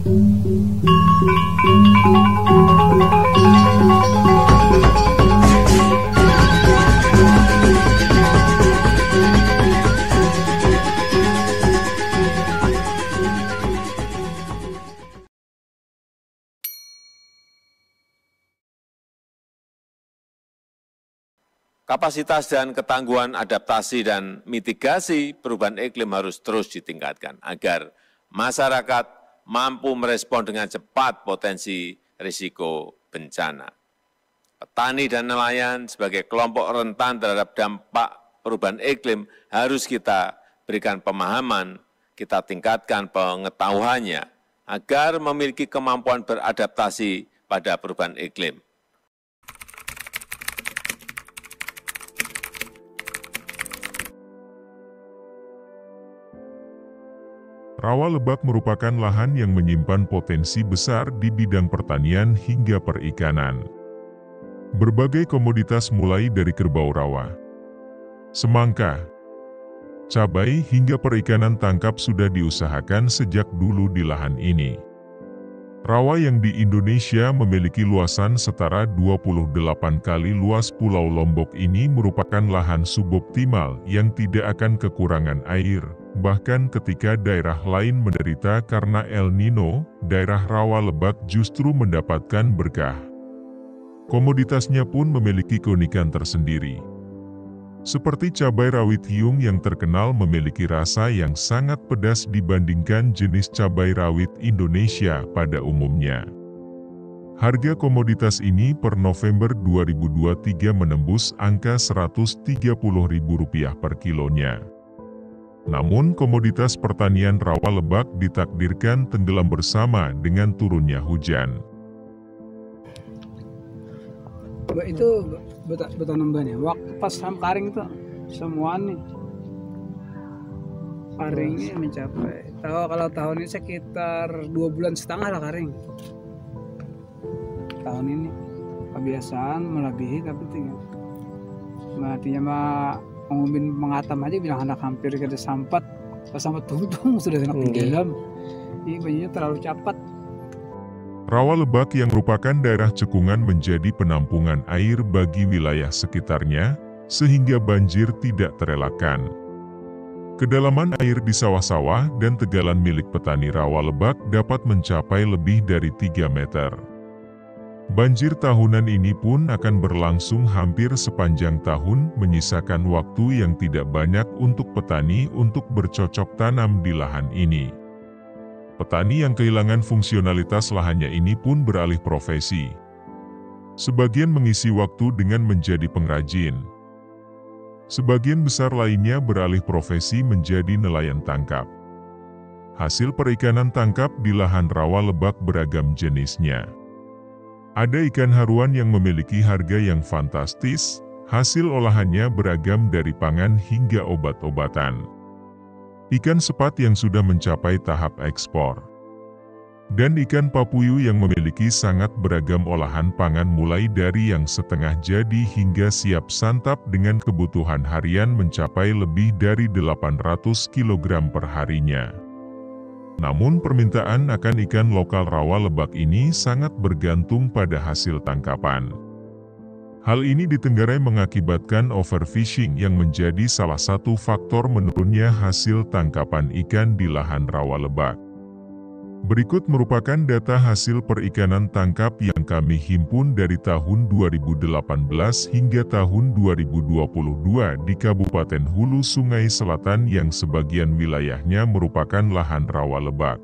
Kapasitas dan ketangguhan adaptasi dan mitigasi perubahan iklim harus terus ditingkatkan agar masyarakat mampu merespon dengan cepat potensi risiko bencana. Petani dan nelayan sebagai kelompok rentan terhadap dampak perubahan iklim harus kita berikan pemahaman, kita tingkatkan pengetahuannya agar memiliki kemampuan beradaptasi pada perubahan iklim. Rawa-Lebak merupakan lahan yang menyimpan potensi besar di bidang pertanian hingga perikanan. Berbagai komoditas mulai dari kerbau rawa, semangka, cabai hingga perikanan tangkap sudah diusahakan sejak dulu di lahan ini. Rawa yang di Indonesia memiliki luasan setara 28 kali luas Pulau Lombok ini merupakan lahan suboptimal yang tidak akan kekurangan air. Bahkan ketika daerah lain menderita karena El Nino, daerah Rawa-Lebak justru mendapatkan berkah. Komoditasnya pun memiliki keunikan tersendiri. Seperti cabai rawit hiung yang terkenal memiliki rasa yang sangat pedas dibandingkan jenis cabai rawit Indonesia pada umumnya. Harga komoditas ini per November 2023 menembus angka Rp130.000 per kilonya. Namun komoditas pertanian Rawa-Lebak ditakdirkan tenggelam bersama dengan turunnya hujan. Itu bertanam banyak. Waktu pas karing itu semua nih karingnya mencapai. Kalau tahun ini sekitar 2,5 bulan lah karing. Tahun ini kebiasaan melebihi tapi tinggal. Artinya mah pengumbin mengatam aja bilang anak hampir ke sampat, pas sampat tuntung sudah kena tenggelam. Ini bajunya terlalu cepat. Rawa-Lebak yang merupakan daerah cekungan menjadi penampungan air bagi wilayah sekitarnya, sehingga banjir tidak terelakkan. Kedalaman air di sawah-sawah dan tegalan milik petani Rawa-Lebak dapat mencapai lebih dari 3 meter. Banjir tahunan ini pun akan berlangsung hampir sepanjang tahun, menyisakan waktu yang tidak banyak untuk petani untuk bercocok tanam di lahan ini. Petani yang kehilangan fungsionalitas lahannya ini pun beralih profesi. Sebagian mengisi waktu dengan menjadi pengrajin. Sebagian besar lainnya beralih profesi menjadi nelayan tangkap. Hasil perikanan tangkap di lahan Rawa-Lebak beragam jenisnya. Ada ikan haruan yang memiliki harga yang fantastis, hasil olahannya beragam dari pangan hingga obat-obatan. Ikan sepat yang sudah mencapai tahap ekspor. Dan ikan papuyu yang memiliki sangat beragam olahan pangan mulai dari yang setengah jadi hingga siap santap dengan kebutuhan harian mencapai lebih dari 800 kg per harinya. Namun permintaan akan ikan lokal Rawa-Lebak ini sangat bergantung pada hasil tangkapan. Hal ini ditenggarai mengakibatkan overfishing yang menjadi salah satu faktor menurunnya hasil tangkapan ikan di lahan Rawa-Lebak. Berikut merupakan data hasil perikanan tangkap yang kami himpun dari tahun 2018 hingga tahun 2022 di Kabupaten Hulu Sungai Selatan yang sebagian wilayahnya merupakan lahan Rawa-Lebak.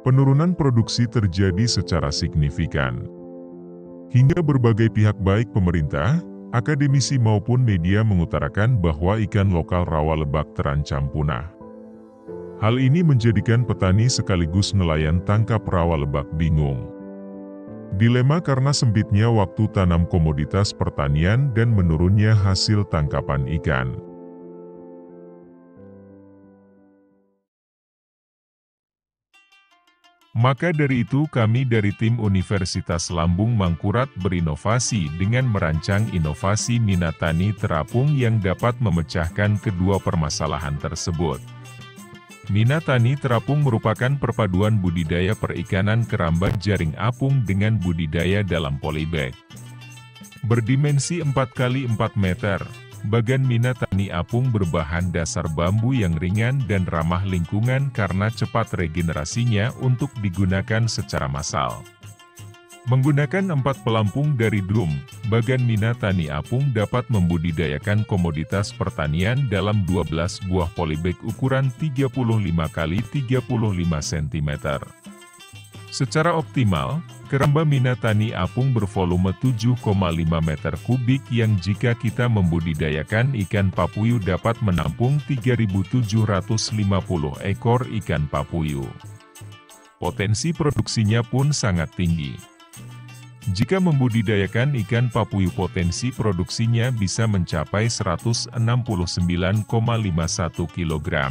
Penurunan produksi terjadi secara signifikan. Hingga berbagai pihak baik pemerintah, akademisi maupun media mengutarakan bahwa ikan lokal Rawa-Lebak terancam punah. Hal ini menjadikan petani sekaligus nelayan tangkap Rawa-Lebak bingung. Dilema karena sempitnya waktu tanam komoditas pertanian dan menurunnya hasil tangkapan ikan. Maka dari itu kami dari tim Universitas Lambung Mangkurat berinovasi dengan merancang inovasi Minatani Terapung yang dapat memecahkan kedua permasalahan tersebut. Minatani terapung merupakan perpaduan budidaya perikanan keramba jaring apung dengan budidaya dalam polybag. Berdimensi 4x4 meter, bagan Minatani apung berbahan dasar bambu yang ringan dan ramah lingkungan karena cepat regenerasinya untuk digunakan secara massal. Menggunakan 4 pelampung dari drum, bagan Minatani apung dapat membudidayakan komoditas pertanian dalam 12 buah polybag ukuran 35 x 35 cm. Secara optimal, keramba Minatani apung bervolume 7,5 meter kubik yang jika kita membudidayakan ikan papuyu dapat menampung 3.750 ekor ikan papuyu. Potensi produksinya pun sangat tinggi. Jika membudidayakan ikan papuyu potensi produksinya bisa mencapai 169,51 kg.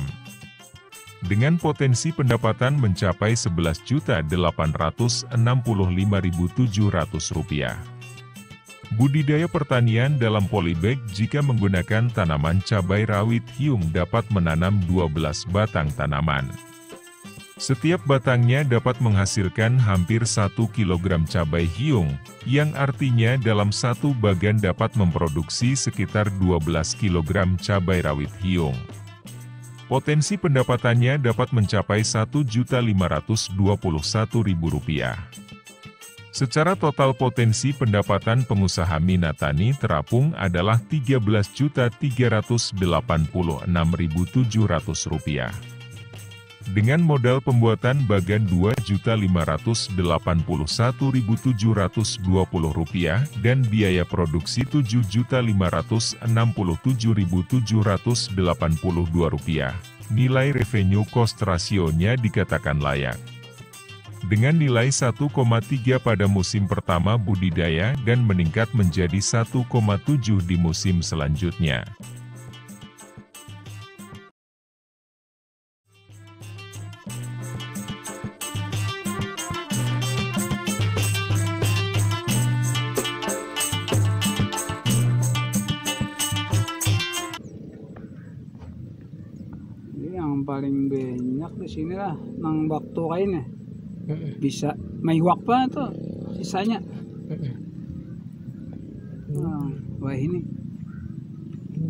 Dengan potensi pendapatan mencapai Rp11.865.700. Budidaya pertanian dalam polybag jika menggunakan tanaman cabai rawit hiung dapat menanam 12 batang tanaman. Setiap batangnya dapat menghasilkan hampir 1 kg cabai hiung, yang artinya dalam satu bagan dapat memproduksi sekitar 12 kg cabai rawit hiung. Potensi pendapatannya dapat mencapai Rp1.521.000. Secara total potensi pendapatan pengusaha Minatani terapung adalah Rp13.386.700. Dengan modal pembuatan bagan Rp2.581.720 dan biaya produksi Rp7.567.782, nilai revenue cost ratio-nya dikatakan layak. Dengan nilai 1,3 pada musim pertama budidaya dan meningkat menjadi 1,7 di musim selanjutnya. Yang paling banyak di sini lah nang waktu kainnya bisa maiwak pa tuh sisanya. Wah ini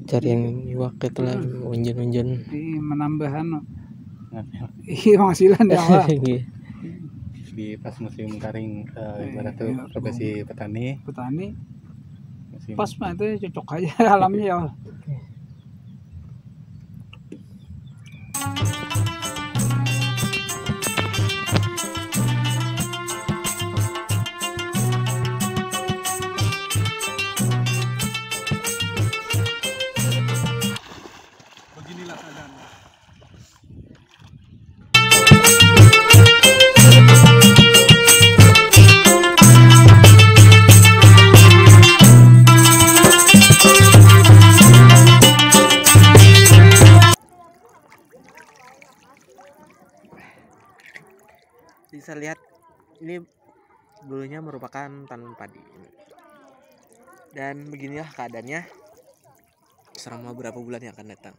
cari yang iwak itu lah, unjen-unjen menambahan penghasilan ya lah. Di pas musim kering ibarat tuh profesi petani musim Pas mah itu cocok aja alamnya ya. beginilah keadaannya. bisa lihat ini dulunya merupakan tanaman padi dan beginilah keadaannya selama beberapa bulan yang akan datang.